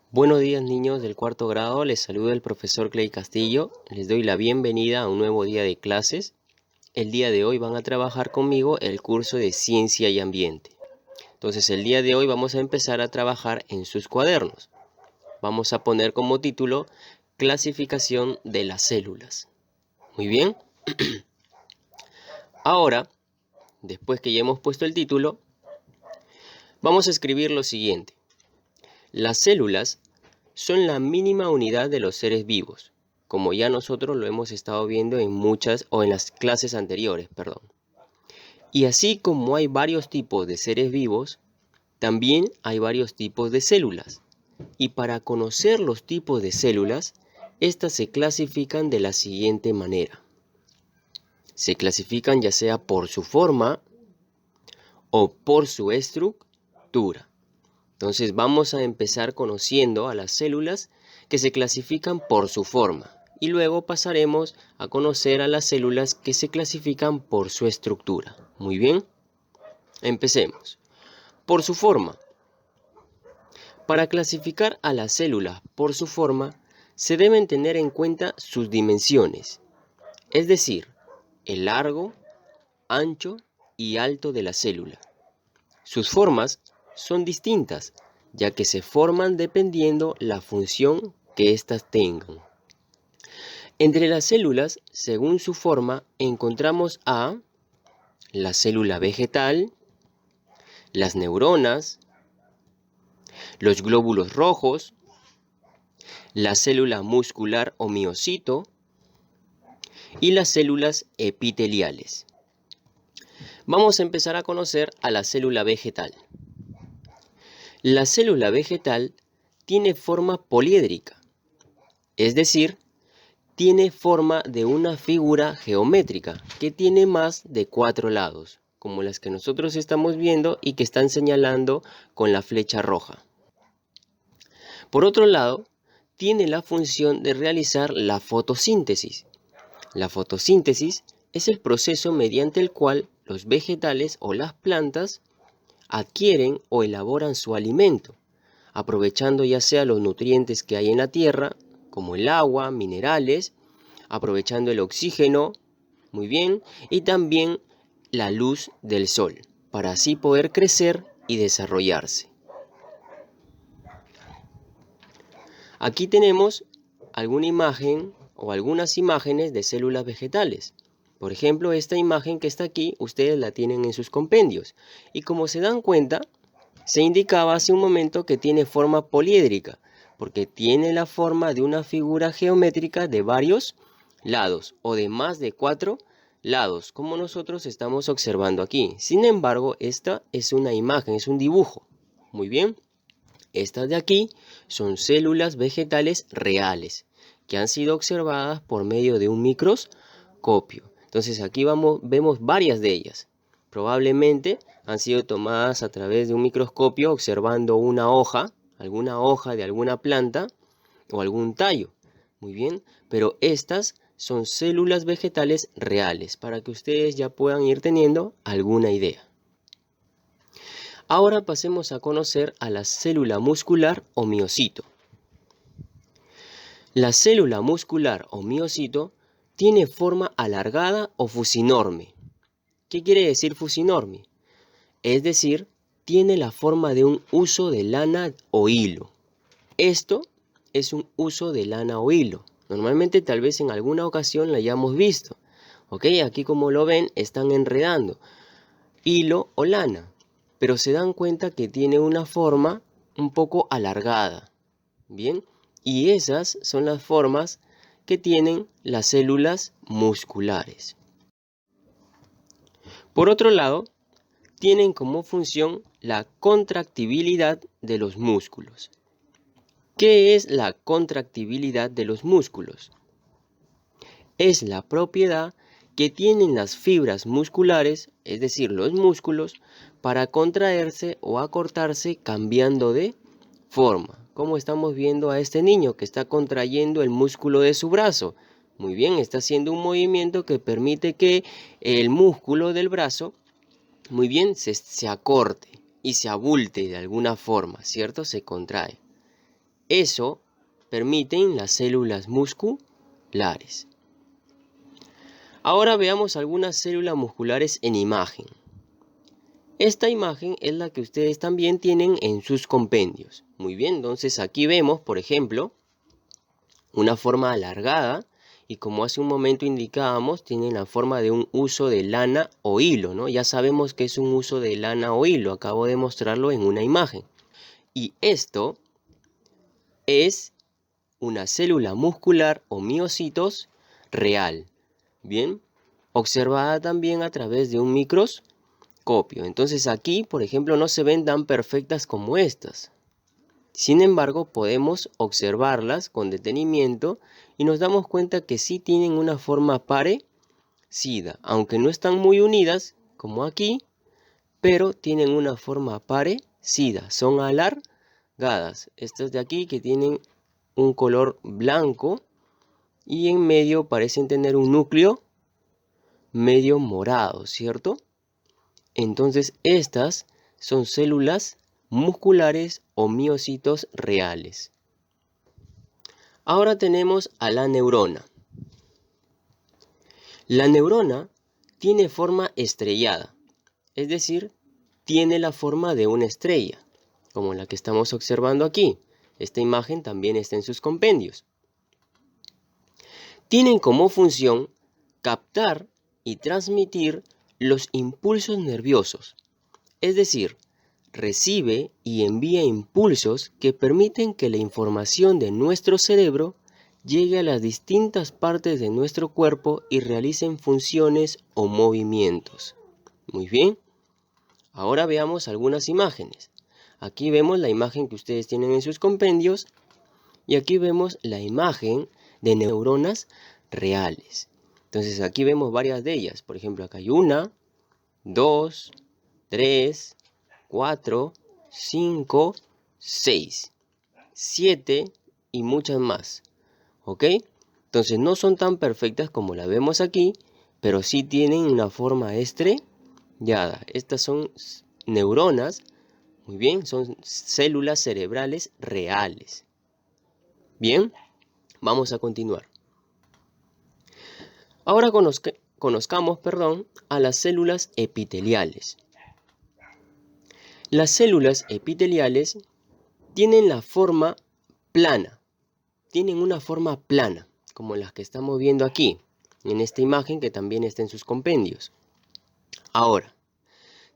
Buenos días, niños del cuarto grado, les saluda el profesor Clay Castillo. Les doy la bienvenida a un nuevo día de clases. El día de hoy van a trabajar conmigo el curso de Ciencia y Ambiente. Entonces el día de hoy vamos a empezar a trabajar en sus cuadernos. Vamos a poner como título Clasificación de las células. Muy bien. Ahora, después que ya hemos puesto el título, vamos a escribir lo siguiente. Las células son la mínima unidad de los seres vivos, como ya nosotros lo hemos estado viendo en las clases anteriores, perdón. Y así como hay varios tipos de seres vivos, también hay varios tipos de células. Y para conocer los tipos de células, estas se clasifican de la siguiente manera. Se clasifican ya sea por su forma o por su estructura. Entonces vamos a empezar conociendo a las células que se clasifican por su forma y luego pasaremos a conocer a las células que se clasifican por su estructura. Muy bien, empecemos. Por su forma. Para clasificar a las células por su forma, se deben tener en cuenta sus dimensiones, es decir, el largo, ancho y alto de la célula. Sus formas son distintas, ya que se forman dependiendo la función que éstas tengan. Entre las células, según su forma, encontramos a la célula vegetal, las neuronas, los glóbulos rojos, la célula muscular o miocito y las células epiteliales. Vamos a empezar a conocer a la célula vegetal. La célula vegetal tiene forma poliédrica, es decir, tiene forma de una figura geométrica que tiene más de 4 lados, como las que nosotros estamos viendo y que están señalando con la flecha roja. Por otro lado, tiene la función de realizar la fotosíntesis. La fotosíntesis es el proceso mediante el cual los vegetales o las plantas adquieren o elaboran su alimento, aprovechando ya sea los nutrientes que hay en la tierra, como el agua, minerales, aprovechando el oxígeno, muy bien, y también la luz del sol, para así poder crecer y desarrollarse. Aquí tenemos alguna imagen o algunas imágenes de células vegetales. Por ejemplo, esta imagen que está aquí, ustedes la tienen en sus compendios. Y como se dan cuenta, se indicaba hace un momento que tiene forma poliédrica, porque tiene la forma de una figura geométrica de varios lados o de más de 4 lados, como nosotros estamos observando aquí. Sin embargo, esta es una imagen, es un dibujo. Muy bien. Estas de aquí son células vegetales reales, que han sido observadas por medio de un microscopio. Entonces aquí vemos varias de ellas. Probablemente han sido tomadas a través de un microscopio observando una hoja, alguna hoja de alguna planta o algún tallo. Muy bien, pero estas son células vegetales reales para que ustedes ya puedan ir teniendo alguna idea. Ahora pasemos a conocer a la célula muscular o miocito. La célula muscular o miocito tiene forma alargada o fusinorme. ¿Qué quiere decir fusinorme? Es decir, tiene la forma de un huso de lana o hilo. Esto es un huso de lana o hilo. Normalmente tal vez en alguna ocasión la hayamos visto. ¿Ok? Aquí como lo ven están enredando hilo o lana, pero se dan cuenta que tiene una forma un poco alargada. Bien, y esas son las formas que tienen las células musculares. Por otro lado, tienen como función la contractibilidad de los músculos. ¿Qué es la contractibilidad de los músculos? Es la propiedad que tienen las fibras musculares, es decir, los músculos, para contraerse o acortarse cambiando de forma. Como estamos viendo a este niño que está contrayendo el músculo de su brazo. Muy bien, está haciendo un movimiento que permite que el músculo del brazo, muy bien, se acorte y se abulte de alguna forma, ¿cierto? Se contrae. eso permiten las células musculares. Ahora veamos algunas células musculares en imagen. Esta imagen es la que ustedes también tienen en sus compendios. Muy bien, entonces aquí vemos, por ejemplo, una forma alargada y como hace un momento indicábamos, tiene la forma de un uso de lana o hilo, ¿no? Ya sabemos que es un uso de lana o hilo, acabo de mostrarlo en una imagen. Y esto es una célula muscular o miocitos real, bien, observada también a través de un microscopio. Entonces aquí, por ejemplo, no se ven tan perfectas como estas. Sin embargo, podemos observarlas con detenimiento y nos damos cuenta que sí tienen una forma parecida, aunque no están muy unidas, como aquí, pero tienen una forma parecida, son alargadas. Estas de aquí que tienen un color blanco y en medio parecen tener un núcleo medio morado, ¿cierto? Entonces estas son células musculares o miocitos reales. Ahora tenemos a la neurona. La neurona tiene forma estrellada, es decir, tiene la forma de una estrella, como la que estamos observando aquí. Esta imagen también está en sus compendios. Tienen como función captar y transmitir los impulsos nerviosos, es decir, recibe y envía impulsos que permiten que la información de nuestro cerebro llegue a las distintas partes de nuestro cuerpo y realicen funciones o movimientos. Muy bien, ahora veamos algunas imágenes. Aquí vemos la imagen que ustedes tienen en sus compendios y aquí vemos la imagen de neuronas reales. Entonces aquí vemos varias de ellas. Por ejemplo, acá hay 1, 2, 3, 4, 5, 6, 7 y muchas más. ¿Ok? Entonces no son tan perfectas como la vemos aquí, pero sí tienen una forma estrellada. Estas son neuronas, muy bien, son células cerebrales reales. Bien, vamos a continuar. Ahora conozcamos, a las células epiteliales. Las células epiteliales tienen la forma plana, tienen una forma plana, como las que estamos viendo aquí, en esta imagen que también está en sus compendios. Ahora,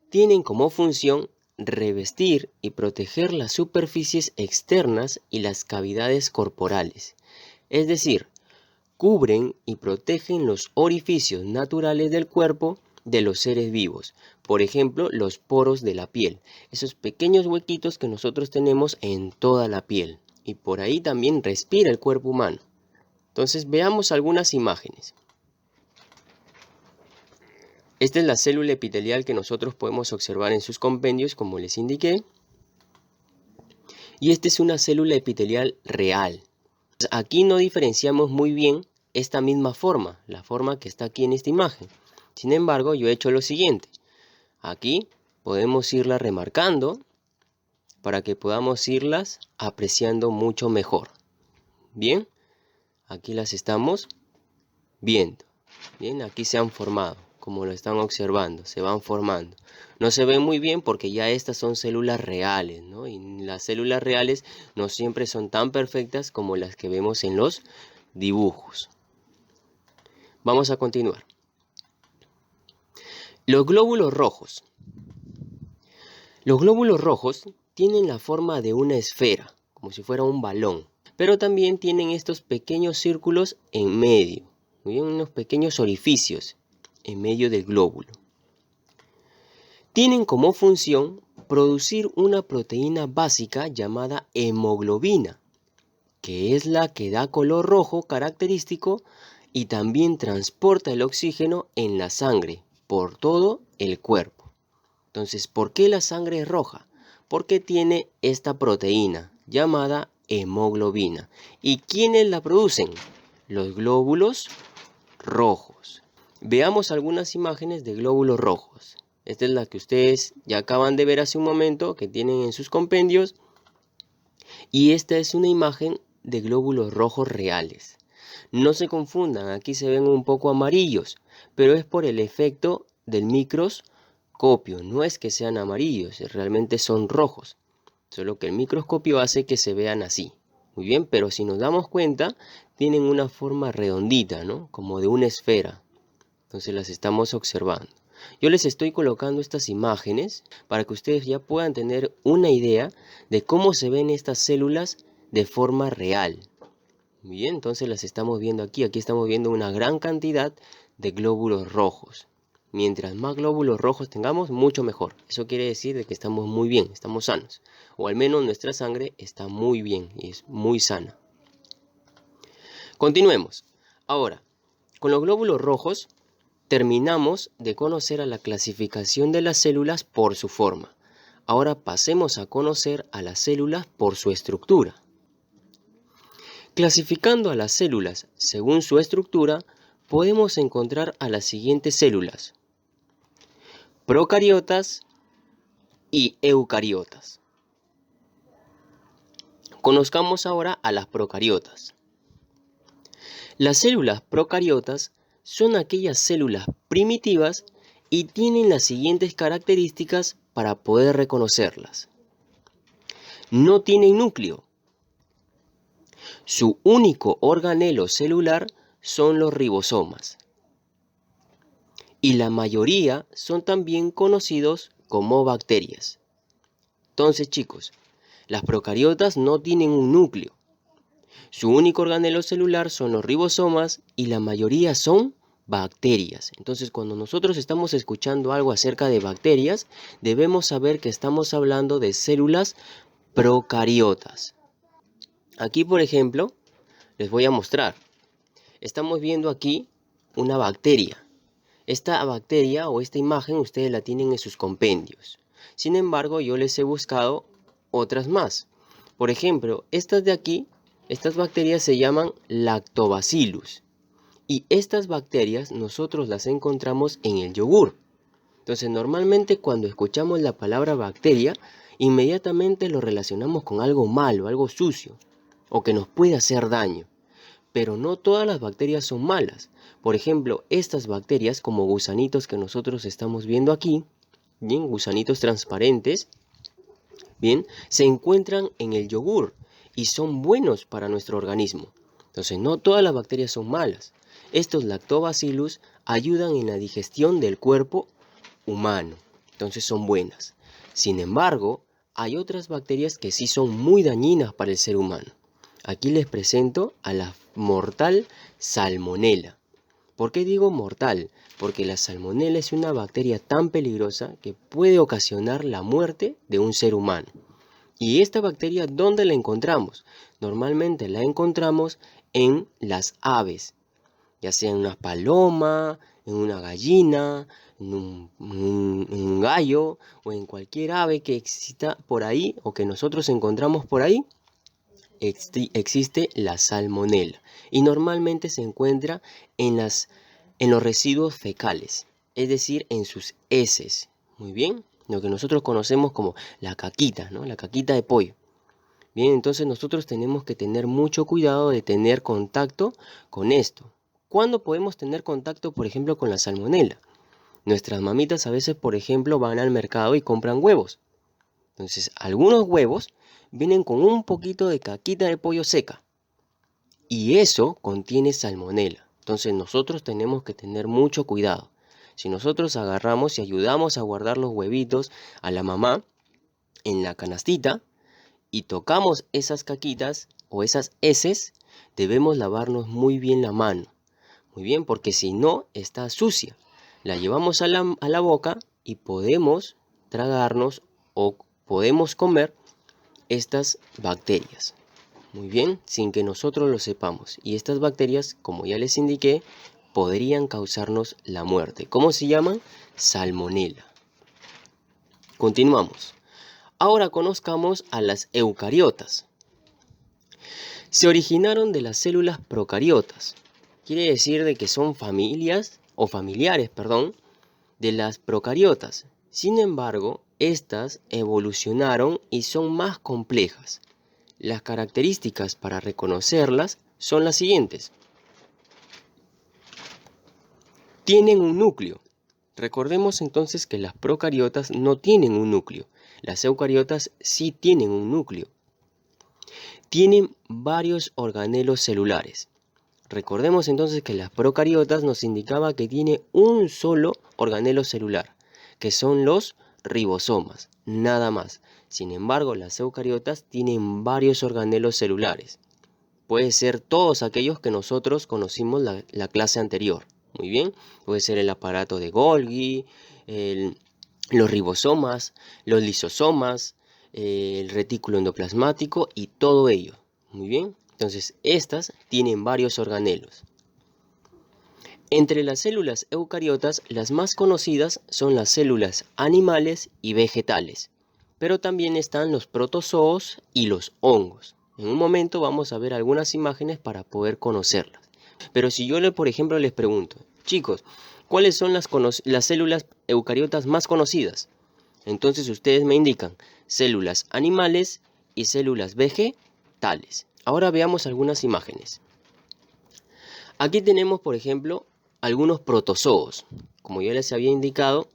tienen como función revestir y proteger las superficies externas y las cavidades corporales, es decir, cubren y protegen los orificios naturales del cuerpo de los seres vivos, por ejemplo, los poros de la piel, esos pequeños huequitos que nosotros tenemos en toda la piel, y por ahí también respira el cuerpo humano. Entonces veamos algunas imágenes. Esta es la célula epitelial que nosotros podemos observar en sus compendios, como les indiqué, y esta es una célula epitelial real. Aquí no diferenciamos muy bien esta misma forma, la forma que está aquí en esta imagen. Sin embargo, yo he hecho lo siguiente. Aquí podemos irla remarcando para que podamos irlas apreciando mucho mejor. Bien, aquí las estamos viendo. Bien, aquí se han formado, como lo están observando, se van formando. No se ven muy bien porque ya estas son células reales, ¿no? Y las células reales no siempre son tan perfectas como las que vemos en los dibujos. Vamos a continuar. Los glóbulos rojos. Los glóbulos rojos tienen la forma de una esfera, como si fuera un balón, pero también tienen estos pequeños círculos en medio, unos pequeños orificios en medio del glóbulo. Tienen como función producir una proteína básica llamada hemoglobina, que es la que da color rojo característico y también transporta el oxígeno en la sangre por todo el cuerpo. Entonces, ¿por qué la sangre es roja? Porque tiene esta proteína llamada hemoglobina. ¿Y quiénes la producen? Los glóbulos rojos. Veamos algunas imágenes de glóbulos rojos. Esta es la que ustedes ya acaban de ver hace un momento, que tienen en sus compendios. Y esta es una imagen de glóbulos rojos reales. No se confundan, aquí se ven un poco amarillos, pero es por el efecto del microscopio. No es que sean amarillos, realmente son rojos. Solo que el microscopio hace que se vean así. Muy bien, pero si nos damos cuenta, tienen una forma redondita, ¿no? Como de una esfera. Entonces las estamos observando. Yo les estoy colocando estas imágenes para que ustedes ya puedan tener una idea de cómo se ven estas células de forma real. Bien, entonces las estamos viendo aquí. Aquí estamos viendo una gran cantidad de glóbulos rojos. Mientras más glóbulos rojos tengamos, mucho mejor. Eso quiere decir de que estamos muy bien, estamos sanos. O al menos nuestra sangre está muy bien y es muy sana. Continuemos. Ahora, con los glóbulos rojos terminamos de conocer a la clasificación de las células por su forma. Ahora pasemos a conocer a las células por su estructura. Clasificando a las células según su estructura, podemos encontrar a las siguientes células: procariotas y eucariotas. Conozcamos ahora a las procariotas. Las células procariotas son aquellas células primitivas y tienen las siguientes características para poder reconocerlas. No tienen núcleo. Su único organelo celular son los ribosomas. Y la mayoría son también conocidos como bacterias. Entonces, chicos, las procariotas no tienen un núcleo. Su único organelo celular son los ribosomas y la mayoría son bacterias. Entonces, cuando nosotros estamos escuchando algo acerca de bacterias, debemos saber que estamos hablando de células procariotas. Aquí, por ejemplo, les voy a mostrar. Estamos viendo aquí una bacteria. Esta bacteria o esta imagen ustedes la tienen en sus compendios. Sin embargo, yo les he buscado otras más. Por ejemplo, estas de aquí, estas bacterias se llaman Lactobacillus. Y estas bacterias nosotros las encontramos en el yogur. Entonces, normalmente cuando escuchamos la palabra bacteria, inmediatamente lo relacionamos con algo malo, algo sucio, o que nos puede hacer daño. Pero no todas las bacterias son malas. Por ejemplo, estas bacterias como gusanitos que nosotros estamos viendo aquí, bien, gusanitos transparentes, bien, se encuentran en el yogur y son buenos para nuestro organismo. Entonces, no todas las bacterias son malas. Estos lactobacillus ayudan en la digestión del cuerpo humano. Entonces, son buenas. Sin embargo, hay otras bacterias que sí son muy dañinas para el ser humano. Aquí les presento a la mortal Salmonella. ¿Por qué digo mortal? Porque la Salmonella es una bacteria tan peligrosa que puede ocasionar la muerte de un ser humano. ¿Y esta bacteria dónde la encontramos? Normalmente la encontramos en las aves, ya sea en una paloma, en una gallina, en un gallo o en cualquier ave que exista por ahí o que nosotros encontramos por ahí. Existe la salmonela y normalmente se encuentra en los residuos fecales, es decir, en sus heces. Muy bien, lo que nosotros conocemos como la caquita, ¿no? La caquita de pollo. Bien, entonces nosotros tenemos que tener mucho cuidado de tener contacto con esto. ¿Cuándo podemos tener contacto, por ejemplo, con la salmonela? Nuestras mamitas a veces, por ejemplo, van al mercado y compran huevos. Entonces, algunos huevos vienen con un poquito de caquita de pollo seca y eso contiene salmonela. Entonces nosotros tenemos que tener mucho cuidado. Si nosotros agarramos y ayudamos a guardar los huevitos a la mamá en la canastita y tocamos esas caquitas o esas heces, debemos lavarnos muy bien la mano. Muy bien, porque si no, está sucia. La llevamos a la boca y podemos tragarnos o podemos comer estas bacterias. Muy bien, sin que nosotros lo sepamos. Y estas bacterias, como ya les indiqué, podrían causarnos la muerte. ¿Cómo se llaman? Salmonela. Continuamos. Ahora conozcamos a las eucariotas. Se originaron de las células procariotas. Quiere decir de que son familiares, de las procariotas. Sin embargo, estas evolucionaron y son más complejas. Las características para reconocerlas son las siguientes. Tienen un núcleo. Recordemos entonces que las procariotas no tienen un núcleo. Las eucariotas sí tienen un núcleo. Tienen varios organelos celulares. Recordemos entonces que las procariotas nos indicaba que tiene un solo organelo celular, que son los ribosomas, nada más. Sin embargo, las eucariotas tienen varios organelos celulares. Puede ser todos aquellos que nosotros conocimos la clase anterior. Muy bien, puede ser el aparato de Golgi, los ribosomas, los lisosomas, el retículo endoplasmático y todo ello. Muy bien, entonces estas tienen varios organelos. Entre las células eucariotas, las más conocidas son las células animales y vegetales, pero también están los protozoos y los hongos. En un momento vamos a ver algunas imágenes para poder conocerlas. Pero si yo, por ejemplo, les pregunto, chicos, ¿cuáles son las células eucariotas más conocidas? Entonces ustedes me indican células animales y células vegetales. Ahora veamos algunas imágenes. Aquí tenemos, por ejemplo, algunos protozoos. Como ya les había indicado,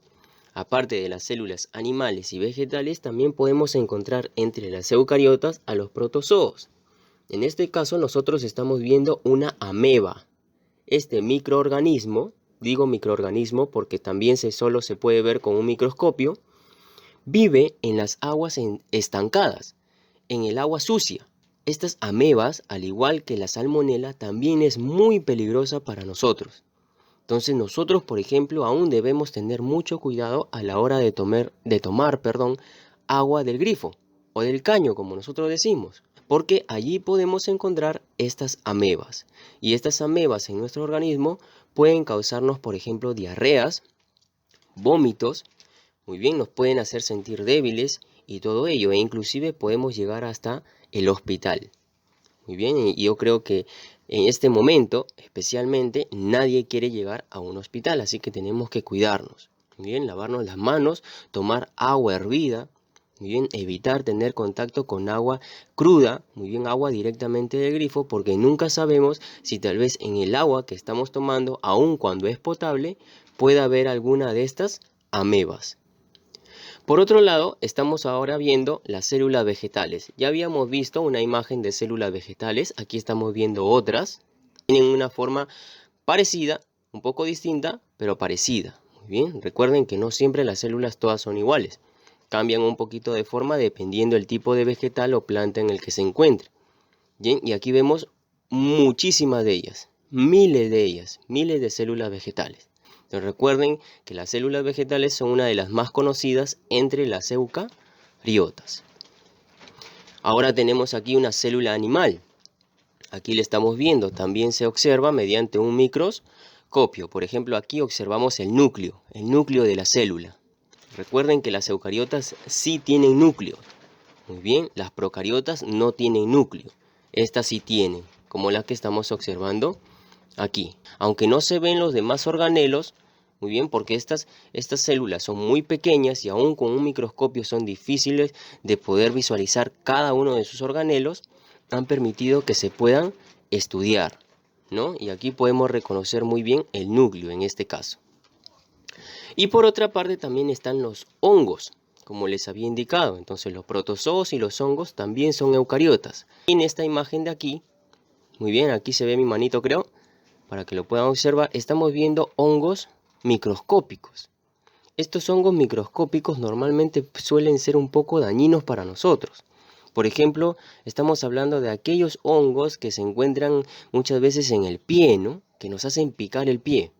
aparte de las células animales y vegetales, también podemos encontrar entre las eucariotas a los protozoos. En este caso nosotros estamos viendo una ameba. Este microorganismo, digo microorganismo porque también solo se puede ver con un microscopio, vive en las aguas estancadas, en el agua sucia. Estas amebas, al igual que la salmonela, también es muy peligrosa para nosotros. Entonces nosotros, por ejemplo, aún debemos tener mucho cuidado a la hora de tomar agua del grifo o del caño, como nosotros decimos, porque allí podemos encontrar estas amebas. Y estas amebas en nuestro organismo pueden causarnos, por ejemplo, diarreas, vómitos, muy bien, nos pueden hacer sentir débiles y todo ello, e inclusive podemos llegar hasta el hospital. Muy bien, y yo creo que en este momento, especialmente, nadie quiere llegar a un hospital, así que tenemos que cuidarnos. Muy bien, lavarnos las manos, tomar agua hervida, muy bien, evitar tener contacto con agua cruda, muy bien, agua directamente del grifo, porque nunca sabemos si tal vez en el agua que estamos tomando, aun cuando es potable, pueda haber alguna de estas amebas. Por otro lado, estamos ahora viendo las células vegetales. Ya habíamos visto una imagen de células vegetales, aquí estamos viendo otras. Tienen una forma parecida, un poco distinta, pero parecida. Muy bien, recuerden que no siempre las células todas son iguales. Cambian un poquito de forma dependiendo del tipo de vegetal o planta en el que se encuentre. Bien, y aquí vemos muchísimas de ellas, miles de células vegetales. Entonces recuerden que las células vegetales son una de las más conocidas entre las eucariotas. Ahora tenemos aquí una célula animal. Aquí le estamos viendo, también se observa mediante un microscopio. Por ejemplo, aquí observamos el núcleo de la célula. Recuerden que las eucariotas sí tienen núcleo. Muy bien, las procariotas no tienen núcleo. Estas sí tienen, como las que estamos observando aquí. Aunque no se ven los demás organelos, muy bien, porque estas células son muy pequeñas y aún con un microscopio son difíciles de poder visualizar cada uno de sus organelos, han permitido que se puedan estudiar, ¿no? Y aquí podemos reconocer muy bien el núcleo en este caso. Y por otra parte también están los hongos, como les había indicado. Entonces los protozoos y los hongos también son eucariotas. En esta imagen de aquí, muy bien, aquí se ve mi manito creo, para que lo puedan observar, estamos viendo hongos microscópicos. Estos hongos microscópicos normalmente suelen ser un poco dañinos para nosotros. Por ejemplo, estamos hablando de aquellos hongos que se encuentran muchas veces en el pie, ¿no? Que nos hacen picar el pie.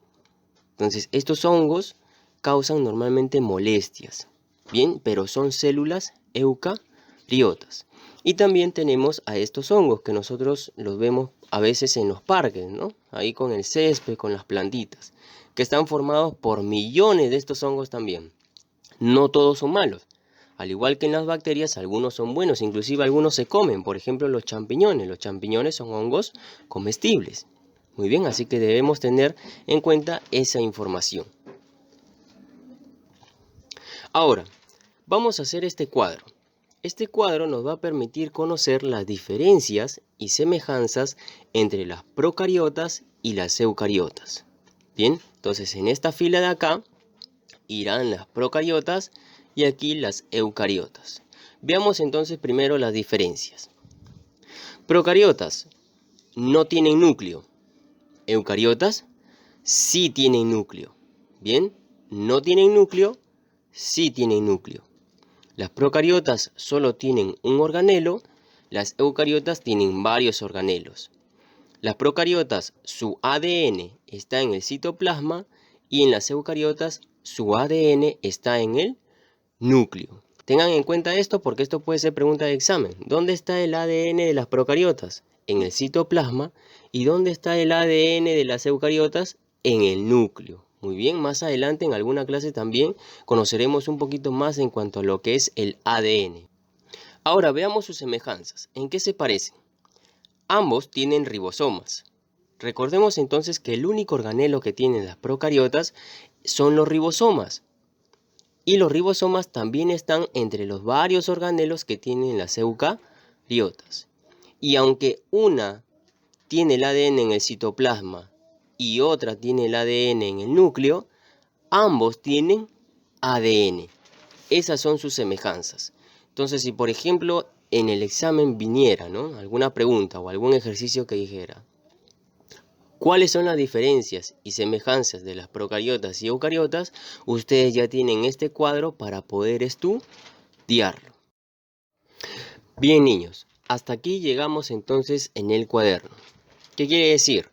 Entonces, estos hongos causan normalmente molestias, bien, pero son células eucariotas. Y también tenemos a estos hongos que nosotros los vemos a veces en los parques, ¿no? Ahí con el césped, con las plantitas, que están formados por millones de estos hongos también. No todos son malos. Al igual que en las bacterias, algunos son buenos, inclusive algunos se comen. Por ejemplo, los champiñones. Los champiñones son hongos comestibles. Muy bien, así que debemos tener en cuenta esa información. Ahora, vamos a hacer este cuadro. Este cuadro nos va a permitir conocer las diferencias y semejanzas entre las procariotas y las eucariotas. Bien, entonces en esta fila de acá irán las procariotas y aquí las eucariotas. Veamos entonces primero las diferencias. Procariotas no tienen núcleo. Eucariotas sí tienen núcleo. Bien, no tienen núcleo, sí tienen núcleo. Las procariotas solo tienen un organelo, las eucariotas tienen varios organelos. Las procariotas, su ADN está en el citoplasma y en las eucariotas su ADN está en el núcleo. Tengan en cuenta esto porque esto puede ser pregunta de examen. ¿Dónde está el ADN de las procariotas? En el citoplasma. ¿Y dónde está el ADN de las eucariotas? En el núcleo. Muy bien, más adelante en alguna clase también conoceremos un poquito más en cuanto a lo que es el ADN. Ahora veamos sus semejanzas. ¿En qué se parecen? Ambos tienen ribosomas. Recordemos entonces que el único organelo que tienen las procariotas son los ribosomas. Y los ribosomas también están entre los varios organelos que tienen las eucariotas. Y aunque una tiene el ADN en el citoplasma y otra tiene el ADN en el núcleo, ambos tienen ADN. Esas son sus semejanzas. Entonces, si por ejemplo en el examen viniera, ¿no?, alguna pregunta o algún ejercicio que dijera ¿cuáles son las diferencias y semejanzas de las procariotas y eucariotas? Ustedes ya tienen este cuadro para poder estudiarlo. Bien, niños, hasta aquí llegamos entonces en el cuaderno. ¿Qué quiere decir?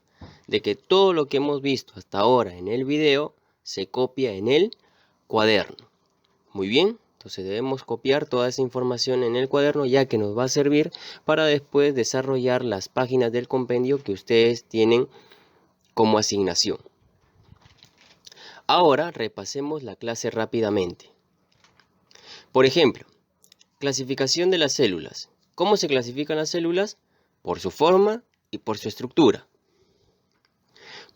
De que todo lo que hemos visto hasta ahora en el video se copia en el cuaderno. Muy bien, entonces debemos copiar toda esa información en el cuaderno, ya que nos va a servir para después desarrollar las páginas del compendio que ustedes tienen como asignación. Ahora repasemos la clase rápidamente. Por ejemplo, clasificación de las células. ¿Cómo se clasifican las células? Por su forma y por su estructura.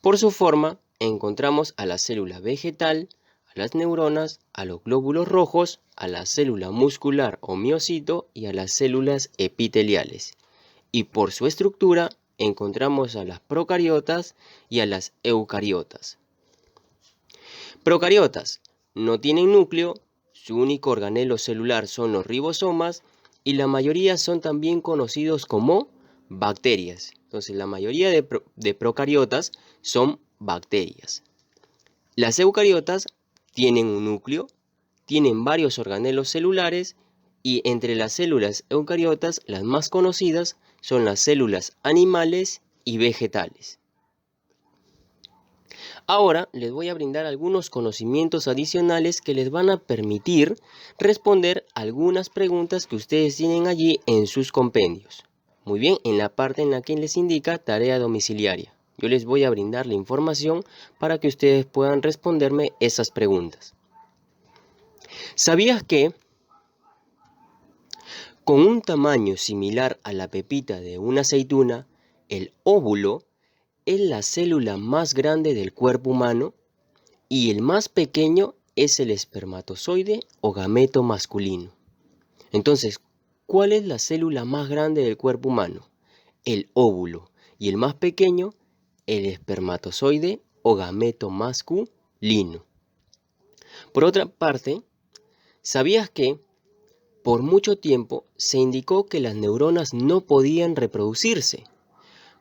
Por su forma encontramos a la célula vegetal, a las neuronas, a los glóbulos rojos, a la célula muscular o miocito y a las células epiteliales. Y por su estructura encontramos a las procariotas y a las eucariotas. Procariotas no tienen núcleo, su único organelo celular son los ribosomas y la mayoría son también conocidos como bacterias. Entonces la mayoría de procariotas son bacterias. Las eucariotas tienen un núcleo, tienen varios organelos celulares y entre las células eucariotas las más conocidas son las células animales y vegetales. Ahora les voy a brindar algunos conocimientos adicionales que les van a permitir responder algunas preguntas que ustedes tienen allí en sus compendios. Muy bien, en la parte en la que les indica tarea domiciliaria. Yo les voy a brindar la información para que ustedes puedan responderme esas preguntas. ¿Sabías que con un tamaño similar a la pepita de una aceituna, el óvulo es la célula más grande del cuerpo humano y el más pequeño es el espermatozoide o gameto masculino? Entonces, ¿cuál es la célula más grande del cuerpo humano? El óvulo. Y el más pequeño, el espermatozoide o gameto masculino. Por otra parte, ¿sabías que por mucho tiempo se indicó que las neuronas no podían reproducirse?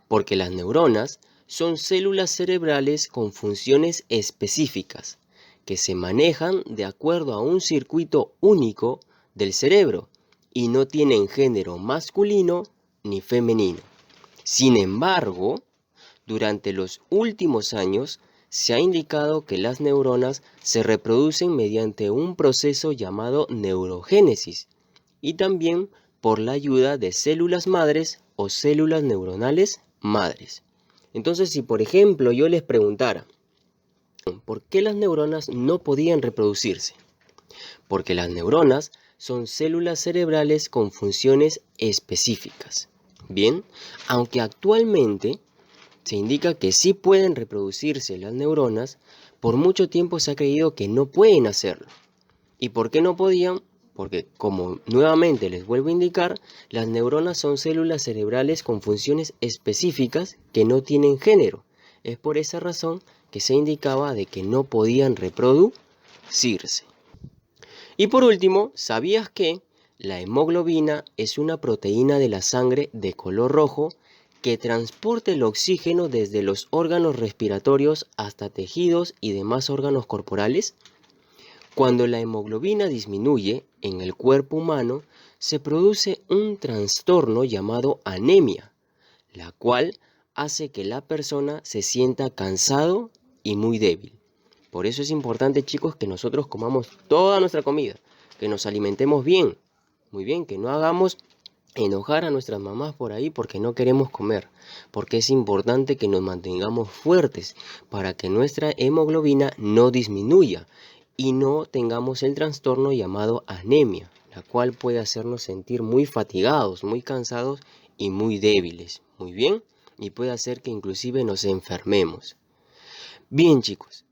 Porque las neuronas son células cerebrales con funciones específicas que se manejan de acuerdo a un circuito único del cerebro y no tienen género masculino ni femenino. Sin embargo, durante los últimos años se ha indicado que las neuronas se reproducen mediante un proceso llamado neurogénesis y también por la ayuda de células madres o células neuronales madres. Entonces, si por ejemplo yo les preguntara, ¿por qué las neuronas no podían reproducirse? Porque las neuronas son células cerebrales con funciones específicas. Bien, aunque actualmente se indica que sí pueden reproducirse las neuronas, por mucho tiempo se ha creído que no pueden hacerlo. ¿Y por qué no podían? porque como nuevamente les vuelvo a indicar, las neuronas son células cerebrales con funciones específicas que no tienen género. Es por esa razón que se indicaba de que no podían reproducirse. Y por último, ¿sabías que la hemoglobina es una proteína de la sangre de color rojo que transporta el oxígeno desde los órganos respiratorios hasta tejidos y demás órganos corporales? Cuando la hemoglobina disminuye en el cuerpo humano, se produce un trastorno llamado anemia, la cual hace que la persona se sienta cansado y muy débil. Por eso es importante, chicos, que nosotros comamos toda nuestra comida, que nos alimentemos bien, muy bien, que no hagamos enojar a nuestras mamás por ahí porque no queremos comer, porque es importante que nos mantengamos fuertes para que nuestra hemoglobina no disminuya y no tengamos el trastorno llamado anemia, la cual puede hacernos sentir muy fatigados, muy cansados y muy débiles, muy bien, y puede hacer que inclusive nos enfermemos. Bien, chicos,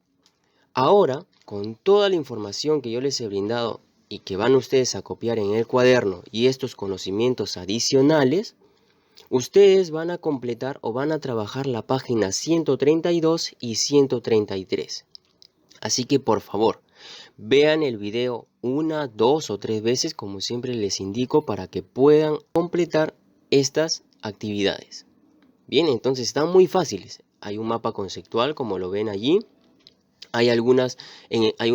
ahora con toda la información que yo les he brindado y que van ustedes a copiar en el cuaderno y estos conocimientos adicionales, ustedes van a completar o van a trabajar la página 132 y 133. Así que por favor, vean el video 1, 2 o 3 veces como siempre les indico para que puedan completar estas actividades. Bien, entonces están muy fáciles. Hay un mapa conceptual como lo ven allí. Hay un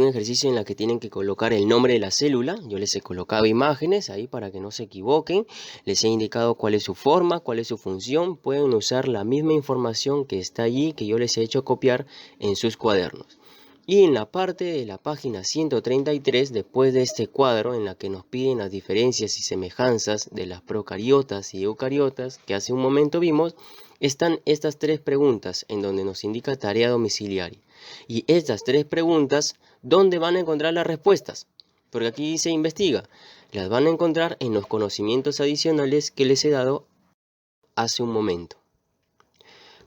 ejercicio en el que tienen que colocar el nombre de la célula. Yo les he colocado imágenes ahí para que no se equivoquen. Les he indicado cuál es su forma, cuál es su función. Pueden usar la misma información que está allí, que yo les he hecho copiar en sus cuadernos. Y en la parte de la página 133, después de este cuadro en la que nos piden las diferencias y semejanzas de las procariotas y eucariotas que hace un momento vimos, están estas 3 preguntas en donde nos indica tarea domiciliaria. Y estas 3 preguntas, ¿dónde van a encontrar las respuestas? Porque aquí dice investiga. Las van a encontrar en los conocimientos adicionales que les he dado hace un momento.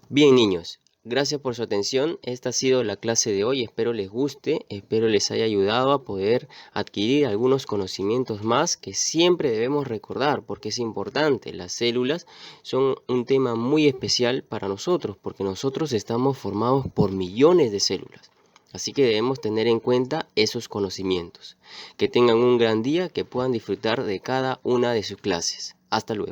Bien, niños, gracias por su atención. Esta ha sido la clase de hoy. Espero les guste, espero les haya ayudado a poder adquirir algunos conocimientos más que siempre debemos recordar porque es importante. Las células son un tema muy especial para nosotros porque nosotros estamos formados por millones de células. Así que debemos tener en cuenta esos conocimientos. Que tengan un gran día, que puedan disfrutar de cada una de sus clases. Hasta luego.